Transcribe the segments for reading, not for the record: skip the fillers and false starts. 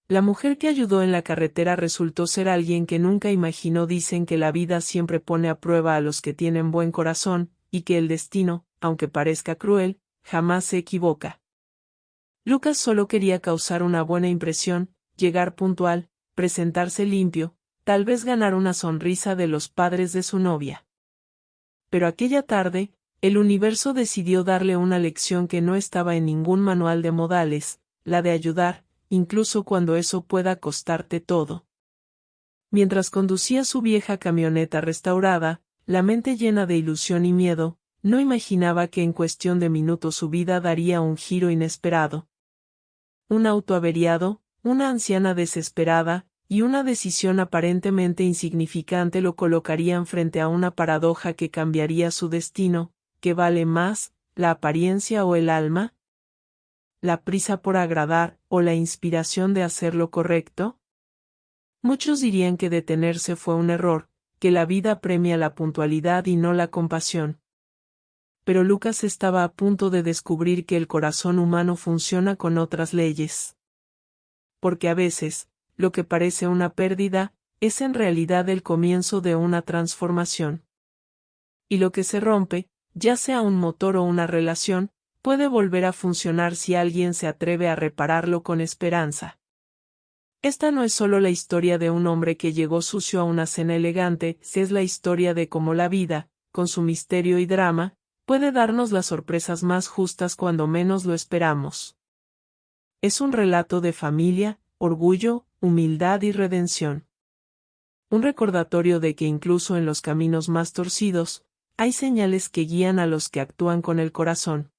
La mujer que ayudó en la carretera resultó ser alguien que nunca imaginó. Dicen que la vida siempre pone a prueba a los que tienen buen corazón, y que el destino, aunque parezca cruel, jamás se equivoca. Lucas solo quería causar una buena impresión, llegar puntual, presentarse limpio, tal vez ganar una sonrisa de los padres de su novia. Pero aquella tarde, el universo decidió darle una lección que no estaba en ningún manual de modales, la de ayudar, incluso cuando eso pueda costarte todo. Mientras conducía su vieja camioneta restaurada, la mente llena de ilusión y miedo, no imaginaba que en cuestión de minutos su vida daría un giro inesperado. Un auto averiado, una anciana desesperada, y una decisión aparentemente insignificante lo colocarían frente a una paradoja que cambiaría su destino. ¿Qué vale más, la apariencia o el alma? ¿La prisa por agradar, o la inspiración de hacer lo correcto? Muchos dirían que detenerse fue un error, que la vida premia la puntualidad y no la compasión. Pero Lucas estaba a punto de descubrir que el corazón humano funciona con otras leyes. Porque a veces, lo que parece una pérdida, es en realidad el comienzo de una transformación. Y lo que se rompe, ya sea un motor o una relación, puede volver a funcionar si alguien se atreve a repararlo con esperanza. Esta no es solo la historia de un hombre que llegó sucio a una cena elegante, es la historia de cómo la vida, con su misterio y drama, puede darnos las sorpresas más justas cuando menos lo esperamos. Es un relato de familia, orgullo, humildad y redención. Un recordatorio de que incluso en los caminos más torcidos, hay señales que guían a los que actúan con el corazón.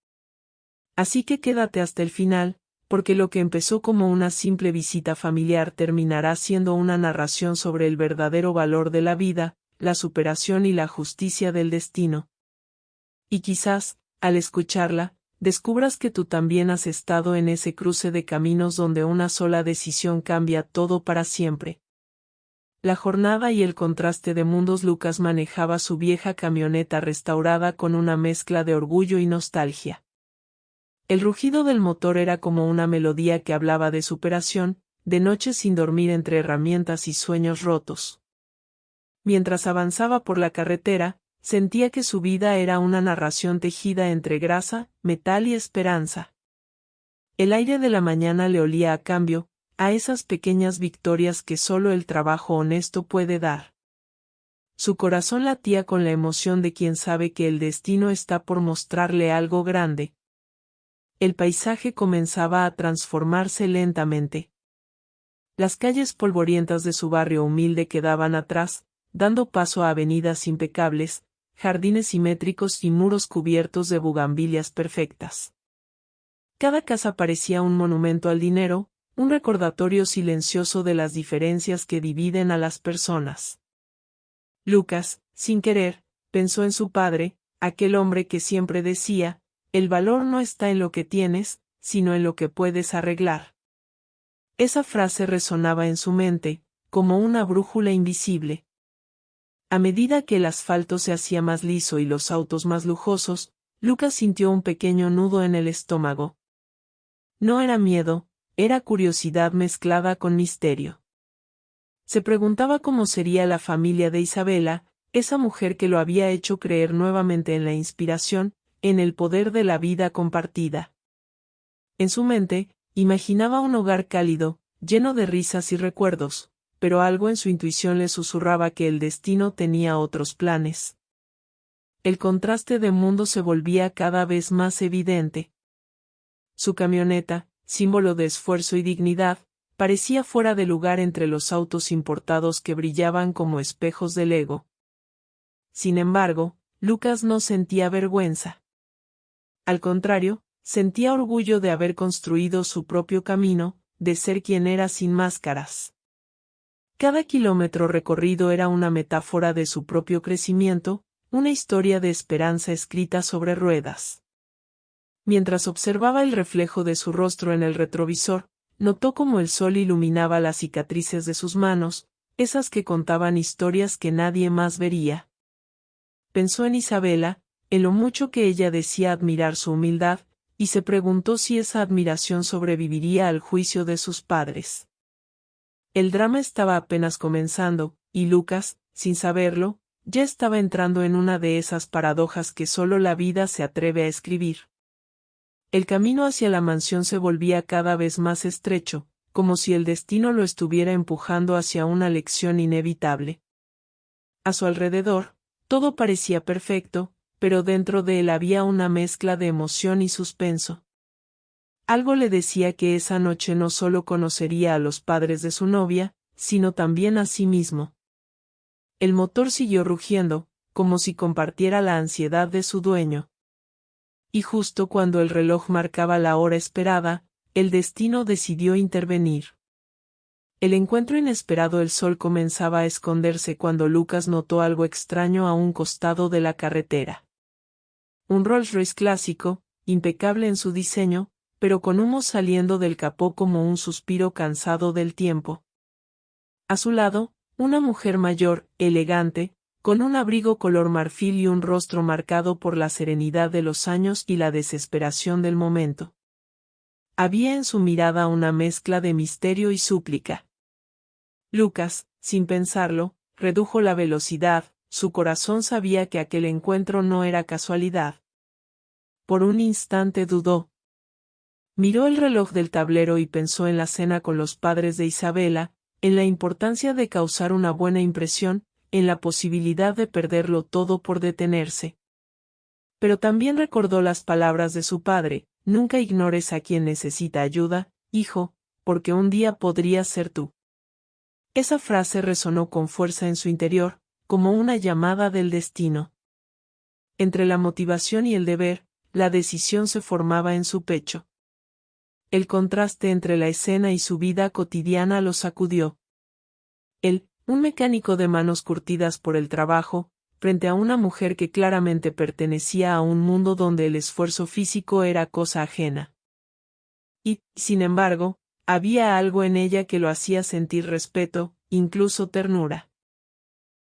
Así que quédate hasta el final, porque lo que empezó como una simple visita familiar terminará siendo una narración sobre el verdadero valor de la vida, la superación y la justicia del destino. Y quizás, al escucharla, descubras que tú también has estado en ese cruce de caminos donde una sola decisión cambia todo para siempre. La jornada y el contraste de mundos. Lucas manejaba su vieja camioneta restaurada con una mezcla de orgullo y nostalgia. El rugido del motor era como una melodía que hablaba de superación, de noches sin dormir entre herramientas y sueños rotos. Mientras avanzaba por la carretera, sentía que su vida era una narración tejida entre grasa, metal y esperanza. El aire de la mañana le olía a cambio, a esas pequeñas victorias que solo el trabajo honesto puede dar. Su corazón latía con la emoción de quien sabe que el destino está por mostrarle algo grande. El paisaje comenzaba a transformarse lentamente. Las calles polvorientas de su barrio humilde quedaban atrás, dando paso a avenidas impecables, jardines simétricos y muros cubiertos de bugambilias perfectas. Cada casa parecía un monumento al dinero, un recordatorio silencioso de las diferencias que dividen a las personas. Lucas, sin querer, pensó en su padre, aquel hombre que siempre decía, el valor no está en lo que tienes, sino en lo que puedes arreglar. Esa frase resonaba en su mente, como una brújula invisible. A medida que el asfalto se hacía más liso y los autos más lujosos, Lucas sintió un pequeño nudo en el estómago. No era miedo, era curiosidad mezclada con misterio. Se preguntaba cómo sería la familia de Isabela, esa mujer que lo había hecho creer nuevamente en la inspiración, en el poder de la vida compartida. En su mente, imaginaba un hogar cálido, lleno de risas y recuerdos, pero algo en su intuición le susurraba que el destino tenía otros planes. El contraste de mundo se volvía cada vez más evidente. Su camioneta, símbolo de esfuerzo y dignidad, parecía fuera de lugar entre los autos importados que brillaban como espejos del ego. Sin embargo, Lucas no sentía vergüenza. Al contrario, sentía orgullo de haber construido su propio camino, de ser quien era sin máscaras. Cada kilómetro recorrido era una metáfora de su propio crecimiento, una historia de esperanza escrita sobre ruedas. Mientras observaba el reflejo de su rostro en el retrovisor, notó cómo el sol iluminaba las cicatrices de sus manos, esas que contaban historias que nadie más vería. Pensó en Isabela, en lo mucho que ella decía admirar su humildad, y se preguntó si esa admiración sobreviviría al juicio de sus padres. El drama estaba apenas comenzando, y Lucas, sin saberlo, ya estaba entrando en una de esas paradojas que solo la vida se atreve a escribir. El camino hacia la mansión se volvía cada vez más estrecho, como si el destino lo estuviera empujando hacia una lección inevitable. A su alrededor, todo parecía perfecto, pero dentro de él había una mezcla de emoción y suspenso. Algo le decía que esa noche no solo conocería a los padres de su novia, sino también a sí mismo. El motor siguió rugiendo, como si compartiera la ansiedad de su dueño. Y justo cuando el reloj marcaba la hora esperada, el destino decidió intervenir. El encuentro inesperado. El sol comenzaba a esconderse cuando Lucas notó algo extraño a un costado de la carretera. Un Rolls-Royce clásico, impecable en su diseño, pero con humo saliendo del capó como un suspiro cansado del tiempo. A su lado, una mujer mayor, elegante, con un abrigo color marfil y un rostro marcado por la serenidad de los años y la desesperación del momento. Había en su mirada una mezcla de misterio y súplica. Lucas, sin pensarlo, redujo la velocidad. Su corazón sabía que aquel encuentro no era casualidad. Por un instante dudó. Miró el reloj del tablero y pensó en la cena con los padres de Isabela, en la importancia de causar una buena impresión, en la posibilidad de perderlo todo por detenerse. Pero también recordó las palabras de su padre: nunca ignores a quien necesita ayuda, hijo, porque un día podrías ser tú. Esa frase resonó con fuerza en su interior, como una llamada del destino. Entre la motivación y el deber, la decisión se formaba en su pecho. El contraste entre la escena y su vida cotidiana lo sacudió. Él, un mecánico de manos curtidas por el trabajo, frente a una mujer que claramente pertenecía a un mundo donde el esfuerzo físico era cosa ajena. Y, sin embargo, había algo en ella que lo hacía sentir respeto, incluso ternura.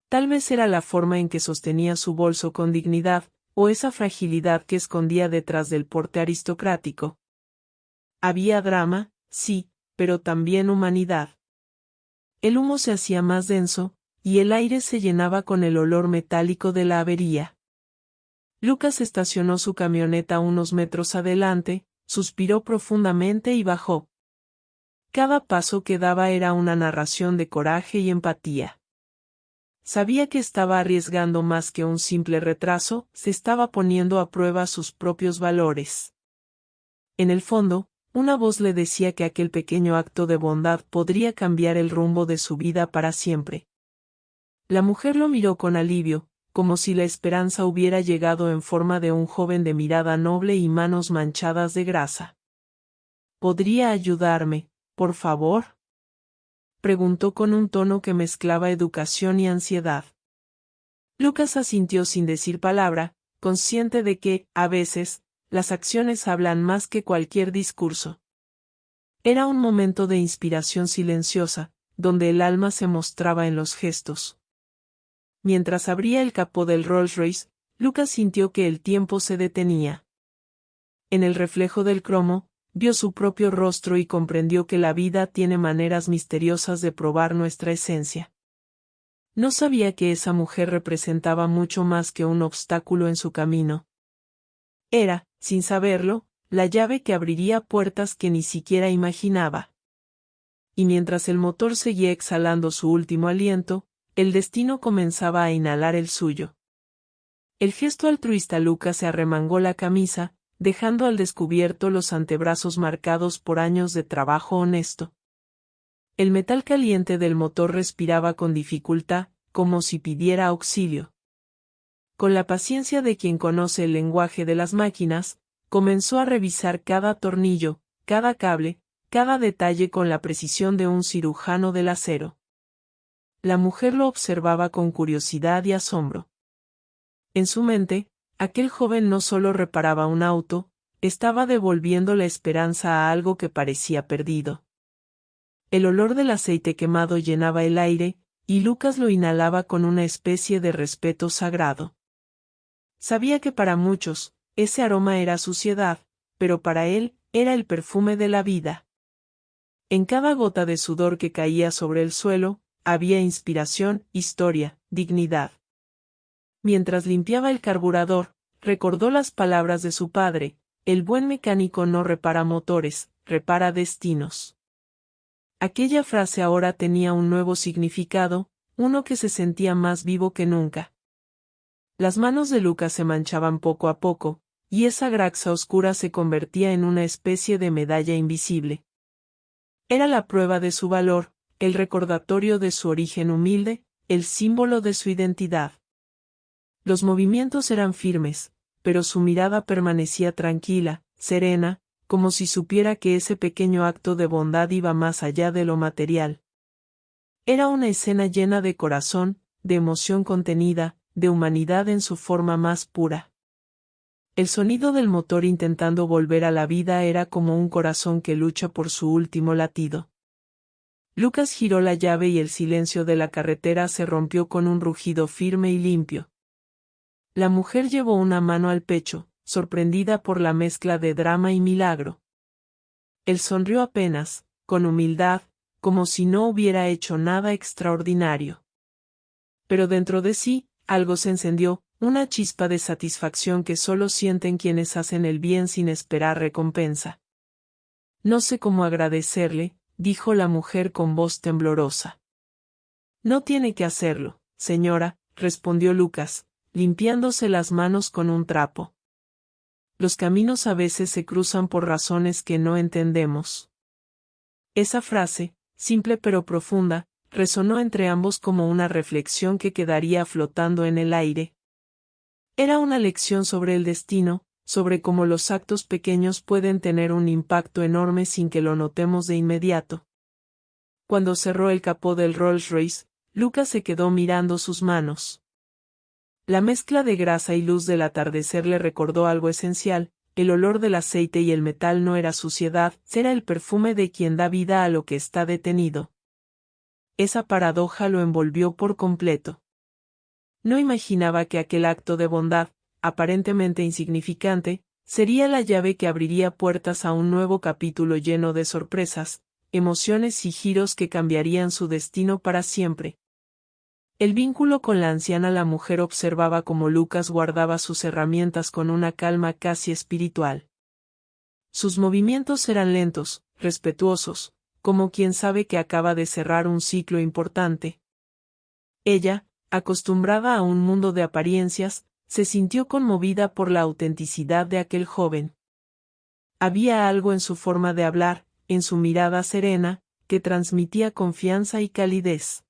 Tal vez era la forma en que sostenía su bolso con dignidad, o esa fragilidad que escondía detrás del porte aristocrático. Había drama, sí, pero también humanidad. El humo se hacía más denso, y el aire se llenaba con el olor metálico de la avería. Lucas estacionó su camioneta unos metros adelante, suspiró profundamente y bajó. Cada paso que daba era una narración de coraje y empatía. Sabía que estaba arriesgando más que un simple retraso, se estaba poniendo a prueba sus propios valores. En el fondo, una voz le decía que aquel pequeño acto de bondad podría cambiar el rumbo de su vida para siempre. La mujer lo miró con alivio, como si la esperanza hubiera llegado en forma de un joven de mirada noble y manos manchadas de grasa. ¿Podría ayudarme, por favor?, preguntó con un tono que mezclaba educación y ansiedad. Lucas asintió sin decir palabra, consciente de que, a veces, las acciones hablan más que cualquier discurso. Era un momento de inspiración silenciosa, donde el alma se mostraba en los gestos. Mientras abría el capó del Rolls-Royce, Lucas sintió que el tiempo se detenía. En el reflejo del cromo, vio su propio rostro y comprendió que la vida tiene maneras misteriosas de probar nuestra esencia. No sabía que esa mujer representaba mucho más que un obstáculo en su camino. Era, sin saberlo, la llave que abriría puertas que ni siquiera imaginaba. Y mientras el motor seguía exhalando su último aliento, el destino comenzaba a inhalar el suyo. El gesto altruista. Lucas se arremangó la camisa, dejando al descubierto los antebrazos marcados por años de trabajo honesto. El metal caliente del motor respiraba con dificultad, como si pidiera auxilio. Con la paciencia de quien conoce el lenguaje de las máquinas, comenzó a revisar cada tornillo, cada cable, cada detalle con la precisión de un cirujano del acero. La mujer lo observaba con curiosidad y asombro. En su mente, aquel joven no solo reparaba un auto, estaba devolviendo la esperanza a algo que parecía perdido. El olor del aceite quemado llenaba el aire, y Lucas lo inhalaba con una especie de respeto sagrado. Sabía que para muchos, ese aroma era suciedad, pero para él, era el perfume de la vida. En cada gota de sudor que caía sobre el suelo, había inspiración, historia, dignidad. Mientras limpiaba el carburador, recordó las palabras de su padre: el buen mecánico no repara motores, repara destinos. Aquella frase ahora tenía un nuevo significado, uno que se sentía más vivo que nunca. Las manos de Lucas se manchaban poco a poco, y esa graxa oscura se convertía en una especie de medalla invisible. Era la prueba de su valor, el recordatorio de su origen humilde, el símbolo de su identidad. Los movimientos eran firmes, pero su mirada permanecía tranquila, serena, como si supiera que ese pequeño acto de bondad iba más allá de lo material. Era una escena llena de corazón, de emoción contenida, de humanidad en su forma más pura. El sonido del motor intentando volver a la vida era como un corazón que lucha por su último latido. Lucas giró la llave y el silencio de la carretera se rompió con un rugido firme y limpio. La mujer llevó una mano al pecho, sorprendida por la mezcla de drama y milagro. Él sonrió apenas, con humildad, como si no hubiera hecho nada extraordinario. Pero dentro de sí, algo se encendió, una chispa de satisfacción que solo sienten quienes hacen el bien sin esperar recompensa. No sé cómo agradecerle, dijo la mujer con voz temblorosa. No tiene que hacerlo, señora, respondió Lucas, limpiándose las manos con un trapo. Los caminos a veces se cruzan por razones que no entendemos. Esa frase, simple pero profunda, resonó entre ambos como una reflexión que quedaría flotando en el aire. Era una lección sobre el destino, sobre cómo los actos pequeños pueden tener un impacto enorme sin que lo notemos de inmediato. Cuando cerró el capó del Rolls-Royce, Lucas se quedó mirando sus manos. La mezcla de grasa y luz del atardecer le recordó algo esencial: el olor del aceite y el metal no era suciedad, era el perfume de quien da vida a lo que está detenido. Esa paradoja lo envolvió por completo. No imaginaba que aquel acto de bondad, aparentemente insignificante, sería la llave que abriría puertas a un nuevo capítulo lleno de sorpresas, emociones y giros que cambiarían su destino para siempre. El vínculo con la anciana, la mujer observaba cómo Lucas guardaba sus herramientas con una calma casi espiritual. Sus movimientos eran lentos, respetuosos, como quien sabe que acaba de cerrar un ciclo importante. Ella, acostumbrada a un mundo de apariencias, se sintió conmovida por la autenticidad de aquel joven. Había algo en su forma de hablar, en su mirada serena, que transmitía confianza y calidez.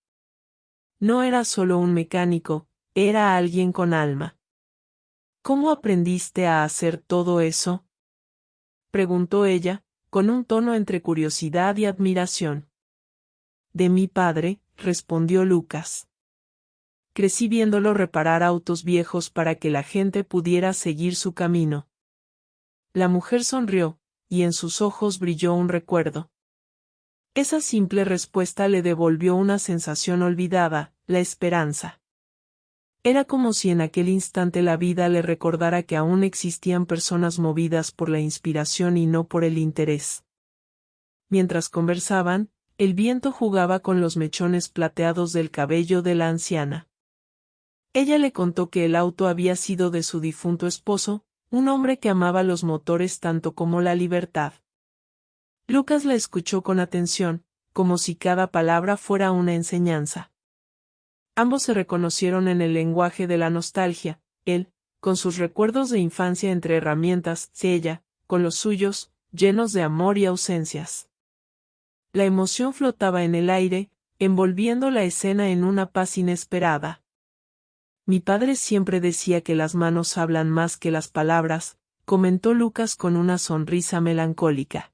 No era solo un mecánico, era alguien con alma. ¿Cómo aprendiste a hacer todo eso?, preguntó ella, con un tono entre curiosidad y admiración. De mi padre, respondió Lucas. Crecí viéndolo reparar autos viejos para que la gente pudiera seguir su camino. La mujer sonrió, y en sus ojos brilló un recuerdo. Esa simple respuesta le devolvió una sensación olvidada, la esperanza. Era como si en aquel instante la vida le recordara que aún existían personas movidas por la inspiración y no por el interés. Mientras conversaban, el viento jugaba con los mechones plateados del cabello de la anciana. Ella le contó que el auto había sido de su difunto esposo, un hombre que amaba los motores tanto como la libertad. Lucas la escuchó con atención, como si cada palabra fuera una enseñanza. Ambos se reconocieron en el lenguaje de la nostalgia, él, con sus recuerdos de infancia entre herramientas, ella, con los suyos, llenos de amor y ausencias. La emoción flotaba en el aire, envolviendo la escena en una paz inesperada. Mi padre siempre decía que las manos hablan más que las palabras, comentó Lucas con una sonrisa melancólica.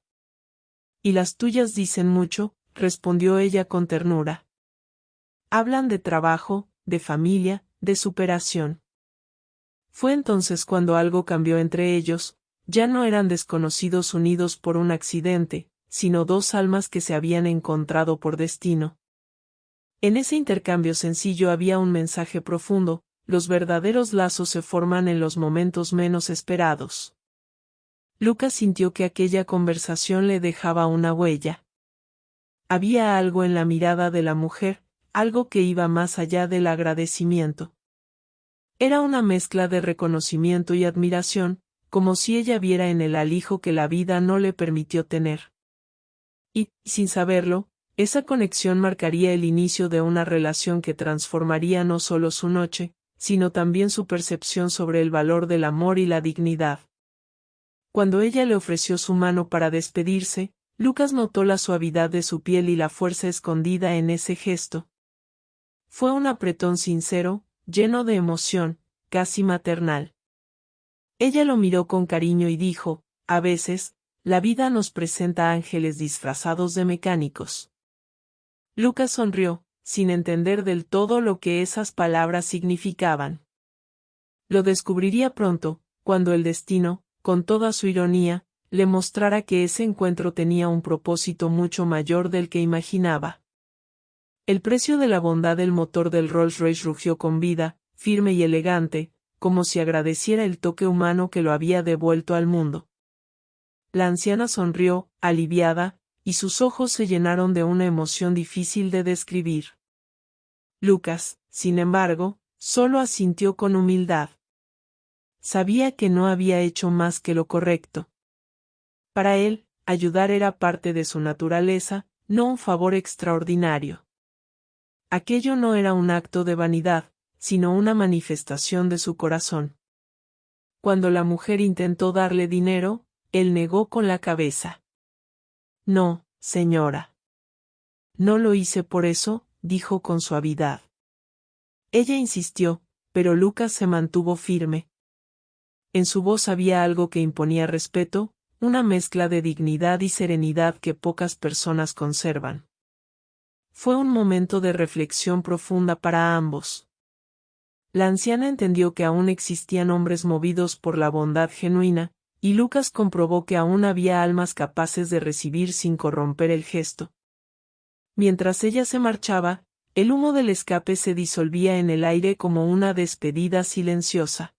Y las tuyas dicen mucho, respondió ella con ternura. Hablan de trabajo, de familia, de superación. Fue entonces cuando algo cambió entre ellos, ya no eran desconocidos unidos por un accidente, sino dos almas que se habían encontrado por destino. En ese intercambio sencillo había un mensaje profundo: los verdaderos lazos se forman en los momentos menos esperados. Lucas sintió que aquella conversación le dejaba una huella. Había algo en la mirada de la mujer, algo que iba más allá del agradecimiento. Era una mezcla de reconocimiento y admiración, como si ella viera en él al hijo que la vida no le permitió tener. Y, sin saberlo, esa conexión marcaría el inicio de una relación que transformaría no solo su noche, sino también su percepción sobre el valor del amor y la dignidad. Cuando ella le ofreció su mano para despedirse, Lucas notó la suavidad de su piel y la fuerza escondida en ese gesto. Fue un apretón sincero, lleno de emoción, casi maternal. Ella lo miró con cariño y dijo, a veces, la vida nos presenta ángeles disfrazados de mecánicos. Lucas sonrió, sin entender del todo lo que esas palabras significaban. Lo descubriría pronto, cuando el destino, con toda su ironía, le mostrara que ese encuentro tenía un propósito mucho mayor del que imaginaba. El precio de la bondad del motor del Rolls-Royce rugió con vida, firme y elegante, como si agradeciera el toque humano que lo había devuelto al mundo. La anciana sonrió, aliviada, y sus ojos se llenaron de una emoción difícil de describir. Lucas, sin embargo, solo asintió con humildad. Sabía que no había hecho más que lo correcto. Para él, ayudar era parte de su naturaleza, no un favor extraordinario. Aquello no era un acto de vanidad, sino una manifestación de su corazón. Cuando la mujer intentó darle dinero, él negó con la cabeza. No, señora. No lo hice por eso, dijo con suavidad. Ella insistió, pero Lucas se mantuvo firme. En su voz había algo que imponía respeto, una mezcla de dignidad y serenidad que pocas personas conservan. Fue un momento de reflexión profunda para ambos. La anciana entendió que aún existían hombres movidos por la bondad genuina, y Lucas comprobó que aún había almas capaces de recibir sin corromper el gesto. Mientras ella se marchaba, el humo del escape se disolvía en el aire como una despedida silenciosa.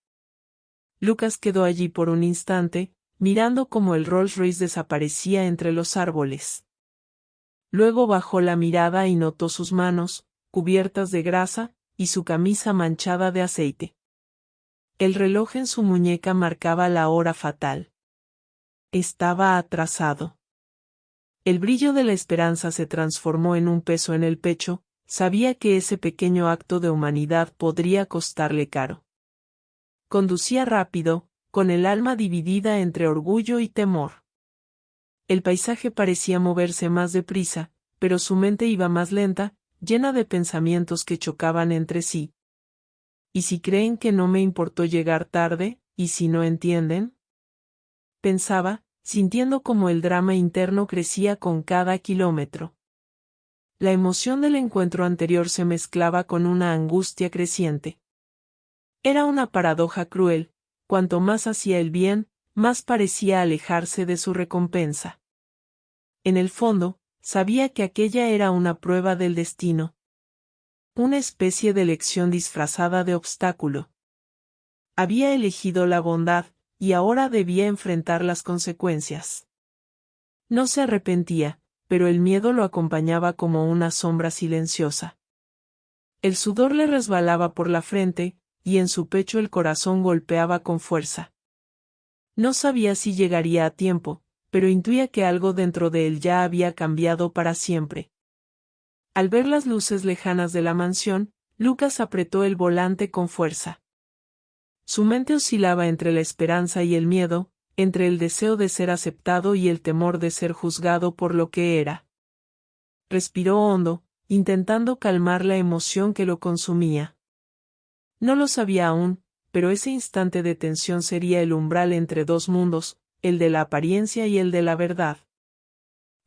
Lucas quedó allí por un instante, mirando cómo el Rolls-Royce desaparecía entre los árboles. Luego bajó la mirada y notó sus manos, cubiertas de grasa, y su camisa manchada de aceite. El reloj en su muñeca marcaba la hora fatal. Estaba atrasado. El brillo de la esperanza se transformó en un peso en el pecho, sabía que ese pequeño acto de humanidad podría costarle caro. Conducía rápido, con el alma dividida entre orgullo y temor. El paisaje parecía moverse más deprisa, pero su mente iba más lenta, llena de pensamientos que chocaban entre sí. ¿Y si creen que no me importó llegar tarde, y si no entienden? Pensaba, sintiendo cómo el drama interno crecía con cada kilómetro. La emoción del encuentro anterior se mezclaba con una angustia creciente. Era una paradoja cruel, cuanto más hacía el bien, más parecía alejarse de su recompensa. En el fondo, sabía que aquella era una prueba del destino. Una especie de lección disfrazada de obstáculo. Había elegido la bondad, y ahora debía enfrentar las consecuencias. No se arrepentía, pero el miedo lo acompañaba como una sombra silenciosa. El sudor le resbalaba por la frente, y en su pecho el corazón golpeaba con fuerza. No sabía si llegaría a tiempo, pero intuía que algo dentro de él ya había cambiado para siempre. Al ver las luces lejanas de la mansión, Lucas apretó el volante con fuerza. Su mente oscilaba entre la esperanza y el miedo, entre el deseo de ser aceptado y el temor de ser juzgado por lo que era. Respiró hondo, intentando calmar la emoción que lo consumía. No lo sabía aún, pero ese instante de tensión sería el umbral entre dos mundos, el de la apariencia y el de la verdad.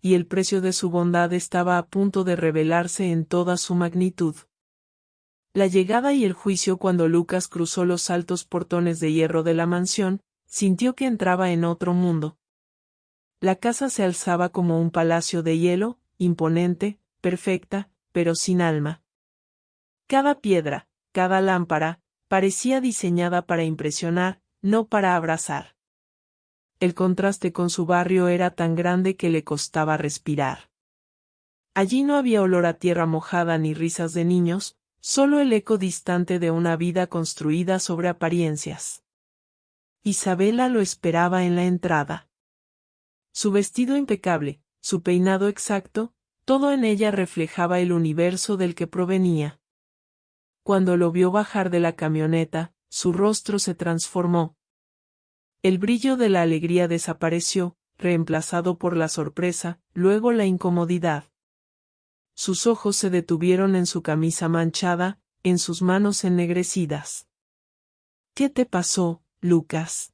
Y el precio de su bondad estaba a punto de revelarse en toda su magnitud. La llegada y el juicio. Cuando Lucas cruzó los altos portones de hierro de la mansión, sintió que entraba en otro mundo. La casa se alzaba como un palacio de hielo, imponente, perfecta, pero sin alma. Cada piedra, cada lámpara, parecía diseñada para impresionar, no para abrazar. El contraste con su barrio era tan grande que le costaba respirar. Allí no había olor a tierra mojada ni risas de niños, solo el eco distante de una vida construida sobre apariencias. Isabela lo esperaba en la entrada. Su vestido impecable, su peinado exacto, todo en ella reflejaba el universo del que provenía. Cuando lo vio bajar de la camioneta, su rostro se transformó. El brillo de la alegría desapareció, reemplazado por la sorpresa, luego la incomodidad. Sus ojos se detuvieron en su camisa manchada, en sus manos ennegrecidas. ¿Qué te pasó, Lucas?,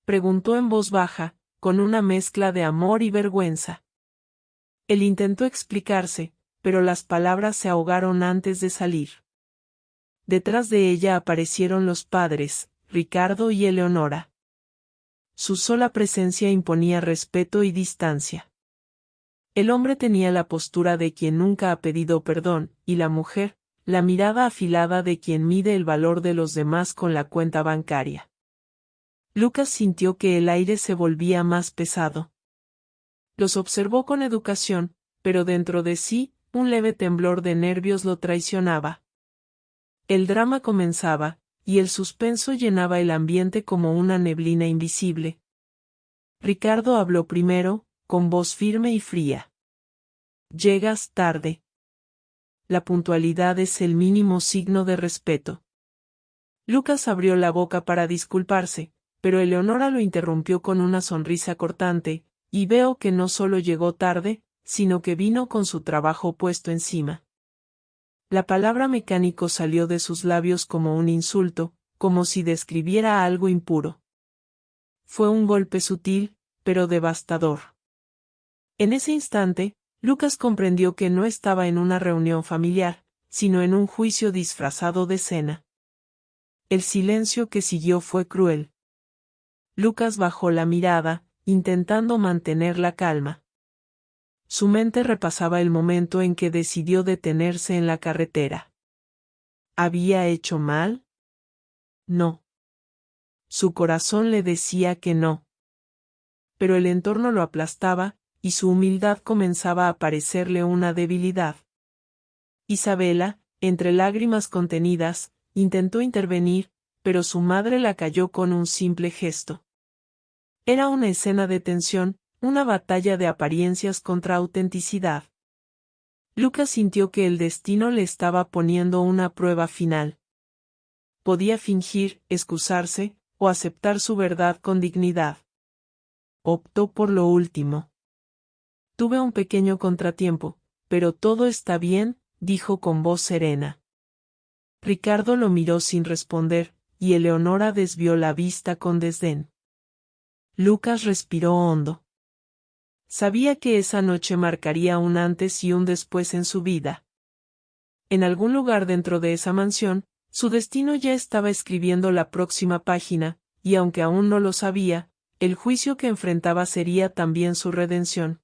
preguntó en voz baja, con una mezcla de amor y vergüenza. Él intentó explicarse, pero las palabras se ahogaron antes de salir. Detrás de ella aparecieron los padres, Ricardo y Eleonora. Su sola presencia imponía respeto y distancia. El hombre tenía la postura de quien nunca ha pedido perdón, y la mujer, la mirada afilada de quien mide el valor de los demás con la cuenta bancaria. Lucas sintió que el aire se volvía más pesado. Los observó con educación, pero dentro de sí, un leve temblor de nervios lo traicionaba. El drama comenzaba, y el suspenso llenaba el ambiente como una neblina invisible. Ricardo habló primero, con voz firme y fría. Llegas tarde. La puntualidad es el mínimo signo de respeto. Lucas abrió la boca para disculparse, pero Eleonora lo interrumpió con una sonrisa cortante, y veo que no solo llegó tarde, sino que vino con su trabajo puesto encima. La palabra mecánico salió de sus labios como un insulto, como si describiera algo impuro. Fue un golpe sutil, pero devastador. En ese instante, Lucas comprendió que no estaba en una reunión familiar, sino en un juicio disfrazado de cena. El silencio que siguió fue cruel. Lucas bajó la mirada, intentando mantener la calma. Su mente repasaba el momento en que decidió detenerse en la carretera. ¿Había hecho mal? No. Su corazón le decía que no. Pero el entorno lo aplastaba, y su humildad comenzaba a parecerle una debilidad. Isabela, entre lágrimas contenidas, intentó intervenir, pero su madre la calló con un simple gesto. Era una escena de tensión, una batalla de apariencias contra autenticidad. Lucas sintió que el destino le estaba poniendo una prueba final. Podía fingir, excusarse, o aceptar su verdad con dignidad. Optó por lo último. Tuve un pequeño contratiempo, pero todo está bien, dijo con voz serena. Ricardo lo miró sin responder, y Eleonora desvió la vista con desdén. Lucas respiró hondo. Sabía que esa noche marcaría un antes y un después en su vida. En algún lugar dentro de esa mansión, su destino ya estaba escribiendo la próxima página, y aunque aún no lo sabía, el juicio que enfrentaba sería también su redención.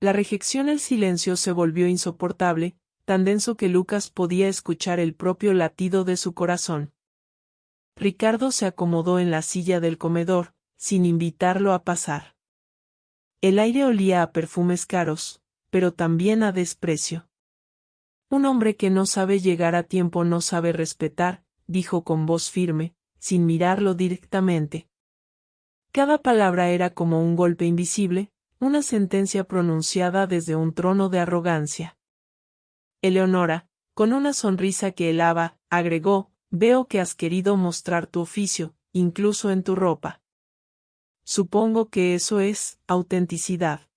La rejección, el silencio se volvió insoportable, tan denso que Lucas podía escuchar el propio latido de su corazón. Ricardo se acomodó en la silla del comedor, sin invitarlo a pasar. El aire olía a perfumes caros, pero también a desprecio. Un hombre que no sabe llegar a tiempo no sabe respetar, dijo con voz firme, sin mirarlo directamente. Cada palabra era como un golpe invisible, una sentencia pronunciada desde un trono de arrogancia. Eleonora, con una sonrisa que helaba, agregó, veo que has querido mostrar tu oficio, incluso en tu ropa. Supongo que eso es autenticidad.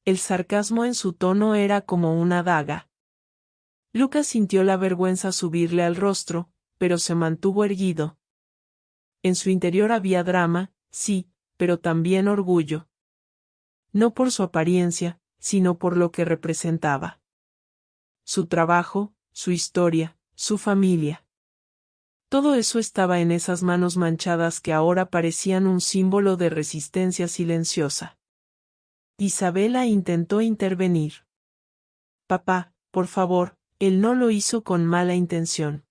El sarcasmo en su tono era como una daga. Lucas sintió la vergüenza subirle al rostro, pero se mantuvo erguido. En su interior había drama, sí, pero también orgullo. No por su apariencia, sino por lo que representaba. Su trabajo, su historia, su familia. Todo eso estaba en esas manos manchadas que ahora parecían un símbolo de resistencia silenciosa. Isabela intentó intervenir. Papá, por favor, él no lo hizo con mala intención.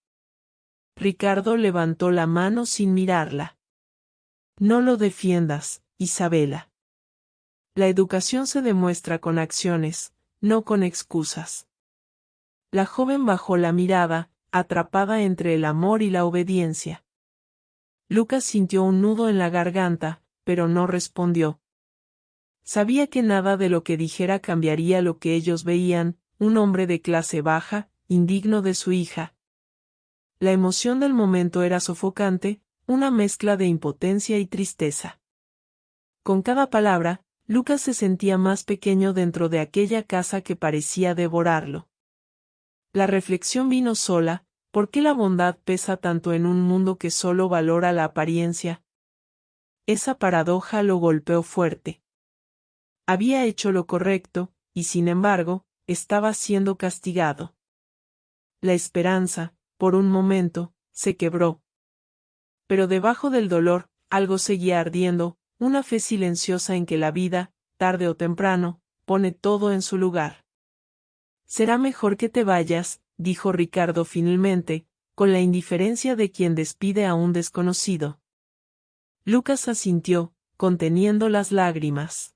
Ricardo levantó la mano sin mirarla. No lo defiendas, Isabela. La educación se demuestra con acciones, no con excusas. La joven bajó la mirada, atrapada entre el amor y la obediencia. Lucas sintió un nudo en la garganta, pero no respondió. Sabía que nada de lo que dijera cambiaría lo que ellos veían, un hombre de clase baja, indigno de su hija. La emoción del momento era sofocante, una mezcla de impotencia y tristeza. Con cada palabra, Lucas se sentía más pequeño dentro de aquella casa que parecía devorarlo. La reflexión vino sola: ¿por qué la bondad pesa tanto en un mundo que solo valora la apariencia? Esa paradoja lo golpeó fuerte. Había hecho lo correcto, y sin embargo, estaba siendo castigado. La esperanza, por un momento, se quebró. Pero debajo del dolor, algo seguía ardiendo, una fe silenciosa en que la vida, tarde o temprano, pone todo en su lugar. «Será mejor que te vayas», dijo Ricardo finalmente, con la indiferencia de quien despide a un desconocido. Lucas asintió, conteniendo las lágrimas.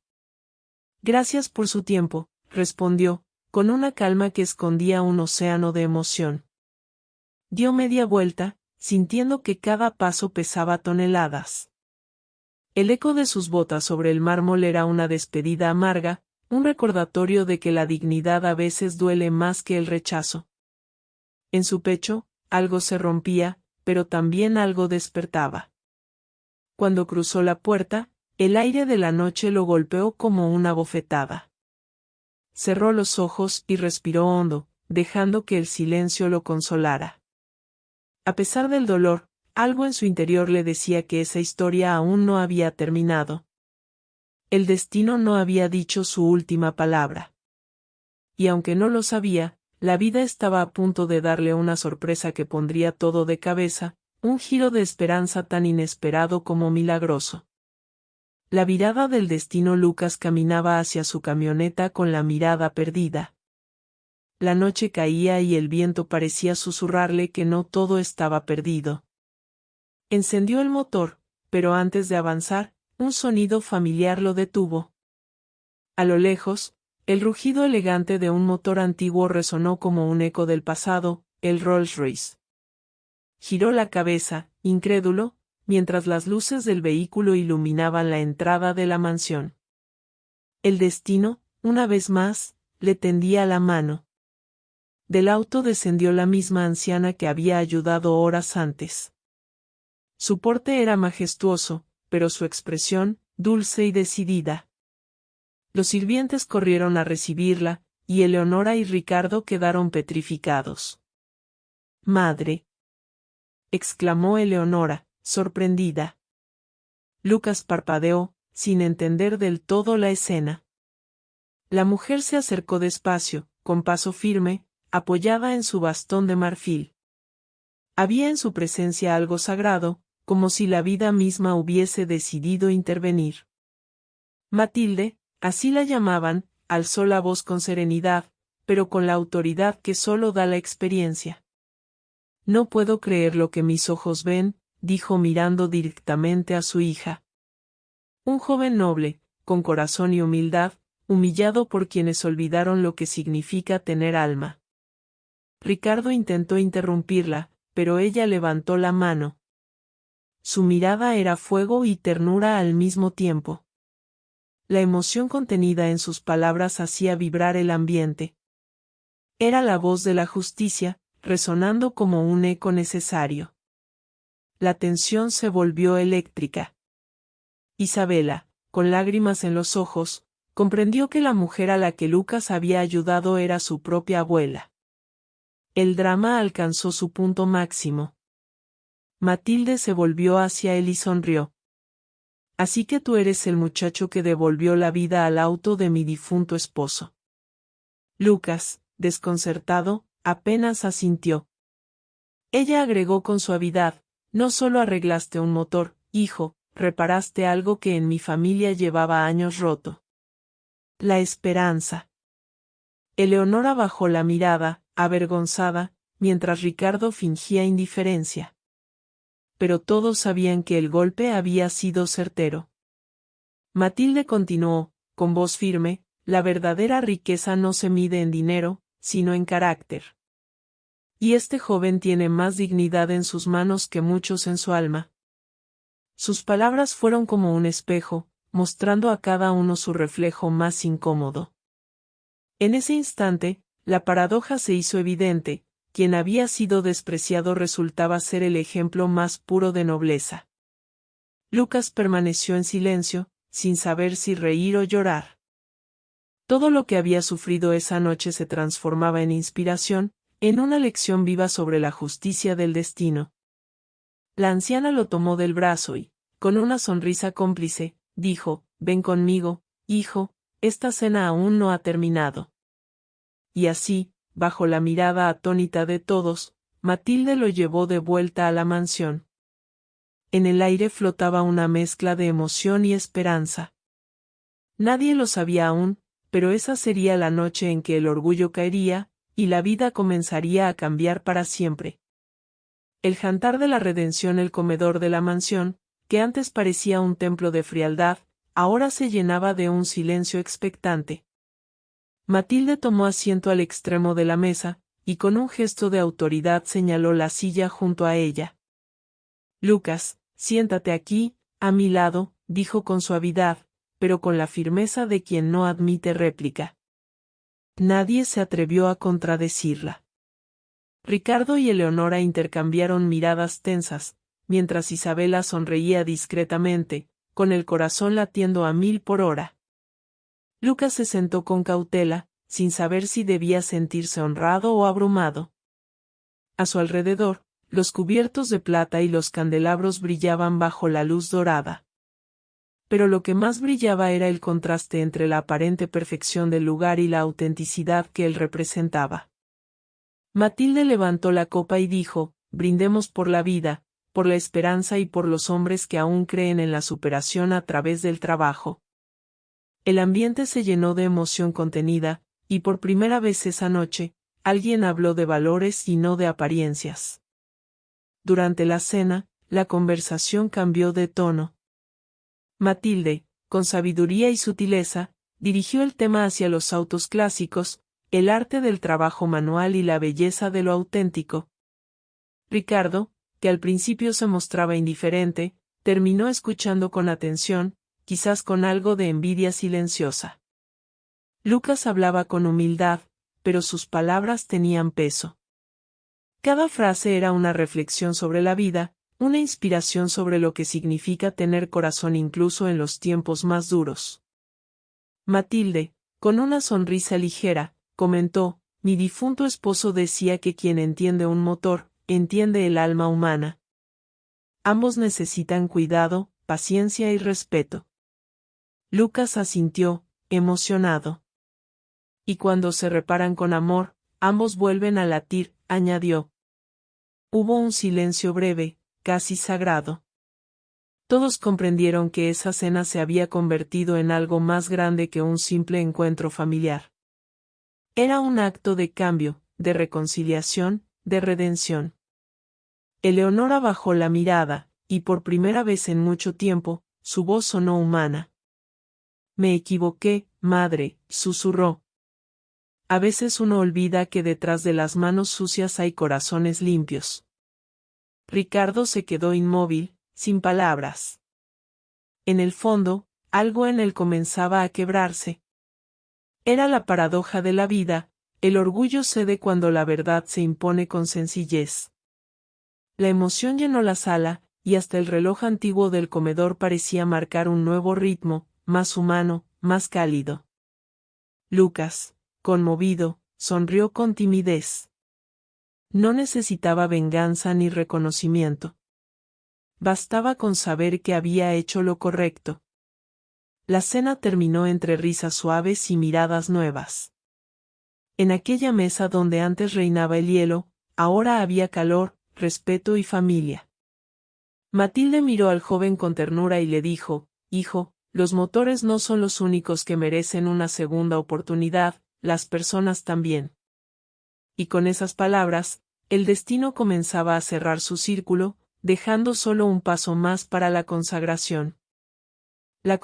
«Gracias por su tiempo», respondió, con una calma que escondía un océano de emoción. Dio media vuelta, sintiendo que cada paso pesaba toneladas. El eco de sus botas sobre el mármol era una despedida amarga, un recordatorio de que la dignidad a veces duele más que el rechazo. En su pecho, algo se rompía, pero también algo despertaba. Cuando cruzó la puerta, el aire de la noche lo golpeó como una bofetada. Cerró los ojos y respiró hondo, dejando que el silencio lo consolara. A pesar del dolor, algo en su interior le decía que esa historia aún no había terminado. El destino no había dicho su última palabra. Y aunque no lo sabía, la vida estaba a punto de darle una sorpresa que pondría todo de cabeza, un giro de esperanza tan inesperado como milagroso. La virada del destino. Lucas caminaba hacia su camioneta con la mirada perdida. La noche caía y el viento parecía susurrarle que no todo estaba perdido. Encendió el motor, pero antes de avanzar, un sonido familiar lo detuvo. A lo lejos, el rugido elegante de un motor antiguo resonó como un eco del pasado, el Rolls-Royce. Giró la cabeza, incrédulo, mientras las luces del vehículo iluminaban la entrada de la mansión. El destino, una vez más, le tendía la mano. Del auto descendió la misma anciana que había ayudado horas antes. Su porte era majestuoso, pero su expresión, dulce y decidida. Los sirvientes corrieron a recibirla, y Eleonora y Ricardo quedaron petrificados. «Madre», exclamó Eleonora, sorprendida. Lucas parpadeó, sin entender del todo la escena. La mujer se acercó despacio, con paso firme, apoyada en su bastón de marfil. Había en su presencia algo sagrado, como si la vida misma hubiese decidido intervenir. Matilde, así la llamaban, alzó la voz con serenidad, pero con la autoridad que solo da la experiencia. «No puedo creer lo que mis ojos ven», dijo mirando directamente a su hija. Un joven noble, con corazón y humildad, humillado por quienes olvidaron lo que significa tener alma. Ricardo intentó interrumpirla, pero ella levantó la mano. Su mirada era fuego y ternura al mismo tiempo. La emoción contenida en sus palabras hacía vibrar el ambiente. Era la voz de la justicia, resonando como un eco necesario. La tensión se volvió eléctrica. Isabela, con lágrimas en los ojos, comprendió que la mujer a la que Lucas había ayudado era su propia abuela. El drama alcanzó su punto máximo. Matilde se volvió hacia él y sonrió. «Así que tú eres el muchacho que devolvió la vida al auto de mi difunto esposo». Lucas, desconcertado, apenas asintió. Ella agregó con suavidad: «No solo arreglaste un motor, hijo, reparaste algo que en mi familia llevaba años roto. La esperanza». Eleonora bajó la mirada, avergonzada, mientras Ricardo fingía indiferencia. Pero todos sabían que el golpe había sido certero. Matilde continuó, con voz firme: la verdadera riqueza no se mide en dinero, sino en carácter. Y este joven tiene más dignidad en sus manos que muchos en su alma. Sus palabras fueron como un espejo, mostrando a cada uno su reflejo más incómodo. En ese instante, la paradoja se hizo evidente: quien había sido despreciado resultaba ser el ejemplo más puro de nobleza. Lucas permaneció en silencio, sin saber si reír o llorar. Todo lo que había sufrido esa noche se transformaba en inspiración, en una lección viva sobre la justicia del destino. La anciana lo tomó del brazo y, con una sonrisa cómplice, dijo: «Ven conmigo, hijo, esta cena aún no ha terminado». Y así, bajo la mirada atónita de todos, Matilde lo llevó de vuelta a la mansión. En el aire flotaba una mezcla de emoción y esperanza. Nadie lo sabía aún, pero esa sería la noche en que el orgullo caería, y la vida comenzaría a cambiar para siempre. El jantar de la redención, el comedor de la mansión, que antes parecía un templo de frialdad, ahora se llenaba de un silencio expectante. Matilde tomó asiento al extremo de la mesa, y con un gesto de autoridad señaló la silla junto a ella. «Lucas, siéntate aquí, a mi lado», dijo con suavidad, pero con la firmeza de quien no admite réplica. Nadie se atrevió a contradecirla. Ricardo y Eleonora intercambiaron miradas tensas, mientras Isabela sonreía discretamente, con el corazón latiendo a 1000 por hora. Lucas se sentó con cautela, sin saber si debía sentirse honrado o abrumado. A su alrededor, los cubiertos de plata y los candelabros brillaban bajo la luz dorada. Pero lo que más brillaba era el contraste entre la aparente perfección del lugar y la autenticidad que él representaba. Matilde levantó la copa y dijo: «Brindemos por la vida, por la esperanza y por los hombres que aún creen en la superación a través del trabajo». El ambiente se llenó de emoción contenida, y por primera vez esa noche, alguien habló de valores y no de apariencias. Durante la cena, la conversación cambió de tono. Matilde, con sabiduría y sutileza, dirigió el tema hacia los autos clásicos, el arte del trabajo manual y la belleza de lo auténtico. Ricardo, que al principio se mostraba indiferente, terminó escuchando con atención, quizás con algo de envidia silenciosa. Lucas hablaba con humildad, pero sus palabras tenían peso. Cada frase era una reflexión sobre la vida, una inspiración sobre lo que significa tener corazón incluso en los tiempos más duros. Matilde, con una sonrisa ligera, comentó: «Mi difunto esposo decía que quien entiende un motor, entiende el alma humana. Ambos necesitan cuidado, paciencia y respeto». Lucas asintió, emocionado. «Y cuando se reparan con amor, ambos vuelven a latir», añadió. Hubo un silencio breve, casi sagrado. Todos comprendieron que esa cena se había convertido en algo más grande que un simple encuentro familiar. Era un acto de cambio, de reconciliación, de redención. Eleonora bajó la mirada, y por primera vez en mucho tiempo, su voz sonó humana. «Me equivoqué, madre», susurró. A veces uno olvida que detrás de las manos sucias hay corazones limpios. Ricardo se quedó inmóvil, sin palabras. En el fondo, algo en él comenzaba a quebrarse. Era la paradoja de la vida: el orgullo cede cuando la verdad se impone con sencillez. La emoción llenó la sala, y hasta el reloj antiguo del comedor parecía marcar un nuevo ritmo, más humano, más cálido. Lucas, conmovido, sonrió con timidez. No necesitaba venganza ni reconocimiento. Bastaba con saber que había hecho lo correcto. La cena terminó entre risas suaves y miradas nuevas. En aquella mesa donde antes reinaba el hielo, ahora había calor, respeto y familia. Matilde miró al joven con ternura y le dijo: «Hijo, los motores no son los únicos que merecen una segunda oportunidad, las personas también». Y con esas palabras, el destino comenzaba a cerrar su círculo, dejando solo un paso más para la consagración. La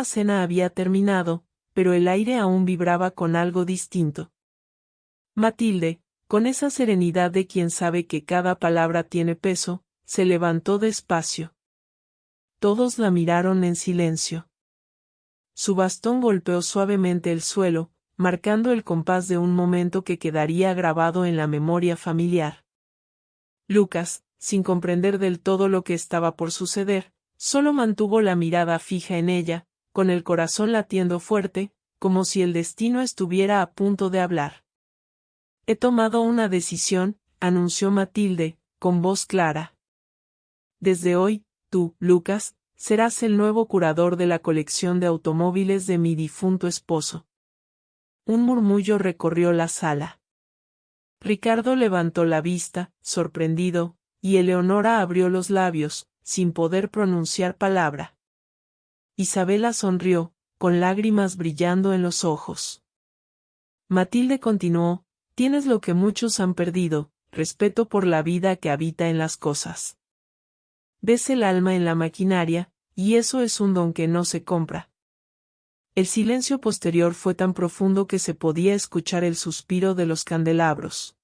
cena había terminado, pero el aire aún vibraba con algo distinto. Matilde, con esa serenidad de quien sabe que cada palabra tiene peso, se levantó despacio. Todos la miraron en silencio. Su bastón golpeó suavemente el suelo, marcando el compás de un momento que quedaría grabado en la memoria familiar. Lucas, sin comprender del todo lo que estaba por suceder, solo mantuvo la mirada fija en ella, con el corazón latiendo fuerte, como si el destino estuviera a punto de hablar. He tomado una decisión, anunció Matilde, con voz clara. Desde hoy, tú, Lucas, serás el nuevo curador de la colección de automóviles de mi difunto esposo. Un murmullo recorrió la sala. Ricardo levantó la vista, sorprendido, y Eleonora abrió los labios, sin poder pronunciar palabra. Isabela sonrió, con lágrimas brillando en los ojos. Matilde continuó: tienes lo que muchos han perdido, respeto por la vida que habita en las cosas. Ves el alma en la maquinaria, y eso es un don que no se compra. El silencio posterior fue tan profundo que se podía escuchar el suspiro de los candelabros.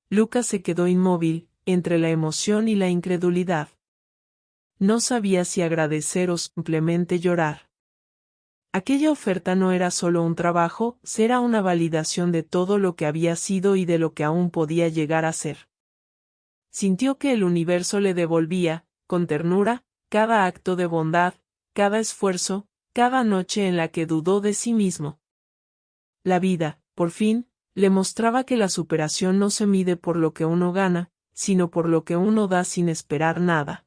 Lucas se quedó inmóvil, entre la emoción y la incredulidad. No sabía si agradecer o simplemente llorar. Aquella oferta no era solo un trabajo, era una validación de todo lo que había sido y de lo que aún podía llegar a ser. Sintió que el universo le devolvía, con ternura, cada acto de bondad, cada esfuerzo, cada noche en la que dudó de sí mismo. La vida, por fin, le mostraba que la superación no se mide por lo que uno gana, sino por lo que uno da sin esperar nada.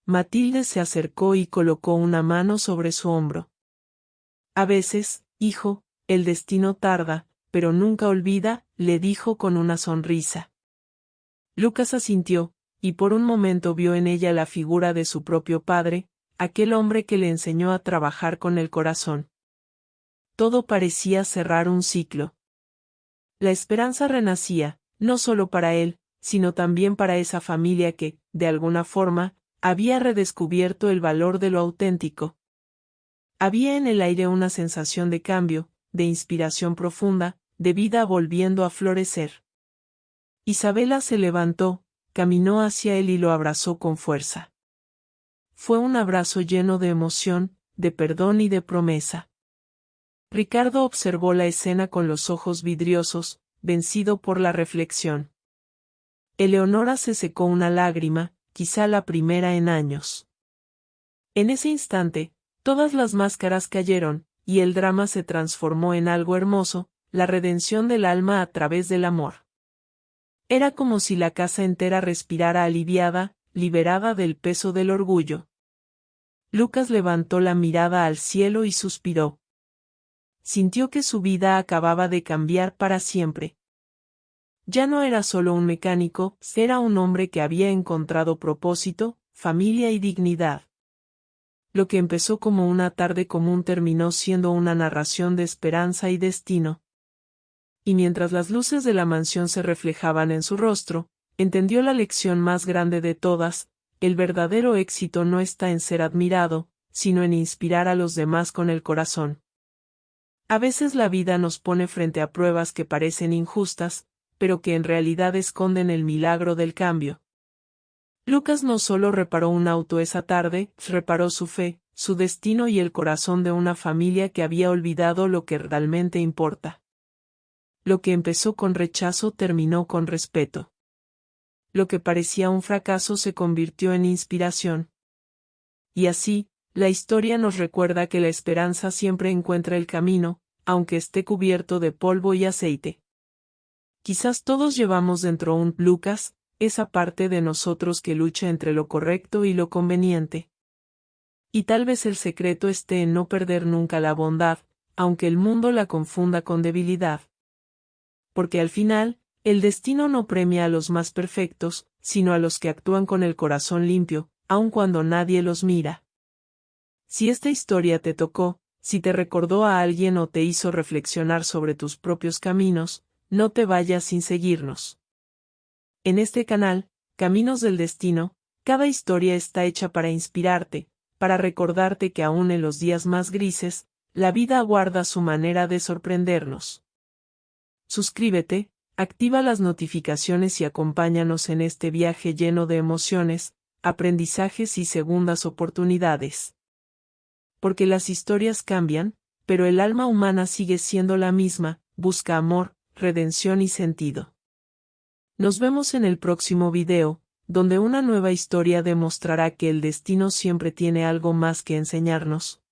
Matilde se acercó y colocó una mano sobre su hombro. A veces, hijo, el destino tarda, pero nunca olvida, le dijo con una sonrisa. Lucas asintió, y por un momento vio en ella la figura de su propio padre, aquel hombre que le enseñó a trabajar con el corazón. Todo parecía cerrar un ciclo. La esperanza renacía, no solo para él, sino también para esa familia que, de alguna forma, había redescubierto el valor de lo auténtico. Había en el aire una sensación de cambio, de inspiración profunda, de vida volviendo a florecer. Isabela se levantó, caminó hacia él y lo abrazó con fuerza. Fue un abrazo lleno de emoción, de perdón y de promesa. Ricardo observó la escena con los ojos vidriosos, vencido por la reflexión. Eleonora se secó una lágrima, quizá la primera en años. En ese instante, todas las máscaras cayeron, y el drama se transformó en algo hermoso, la redención del alma a través del amor. Era como si la casa entera respirara aliviada, liberada del peso del orgullo. Lucas levantó la mirada al cielo y suspiró. Sintió que su vida acababa de cambiar para siempre. Ya no era solo un mecánico, era un hombre que había encontrado propósito, familia y dignidad. Lo que empezó como una tarde común terminó siendo una narración de esperanza y destino. Y mientras las luces de la mansión se reflejaban en su rostro, entendió la lección más grande de todas: el verdadero éxito no está en ser admirado, sino en inspirar a los demás con el corazón. A veces la vida nos pone frente a pruebas que parecen injustas, pero que en realidad esconden el milagro del cambio. Lucas no solo reparó un auto esa tarde, reparó su fe, su destino y el corazón de una familia que había olvidado lo que realmente importa. Lo que empezó con rechazo terminó con respeto. Lo que parecía un fracaso se convirtió en inspiración. Y así, la historia nos recuerda que la esperanza siempre encuentra el camino, aunque esté cubierto de polvo y aceite. Quizás todos llevamos dentro un Lucas, esa parte de nosotros que lucha entre lo correcto y lo conveniente. Y tal vez el secreto esté en no perder nunca la bondad, aunque el mundo la confunda con debilidad. Porque al final, el destino no premia a los más perfectos, sino a los que actúan con el corazón limpio, aun cuando nadie los mira. Si esta historia te tocó, si te recordó a alguien o te hizo reflexionar sobre tus propios caminos, no te vayas sin seguirnos. En este canal, Caminos del Destino, cada historia está hecha para inspirarte, para recordarte que aún en los días más grises, La vida guarda su manera de sorprendernos. Suscríbete, activa las notificaciones y acompáñanos en este viaje lleno de emociones, aprendizajes y segundas oportunidades. Porque las historias cambian, pero el alma humana sigue siendo la misma, busca amor, redención y sentido. Nos vemos en el próximo video, donde una nueva historia demostrará que el destino siempre tiene algo más que enseñarnos.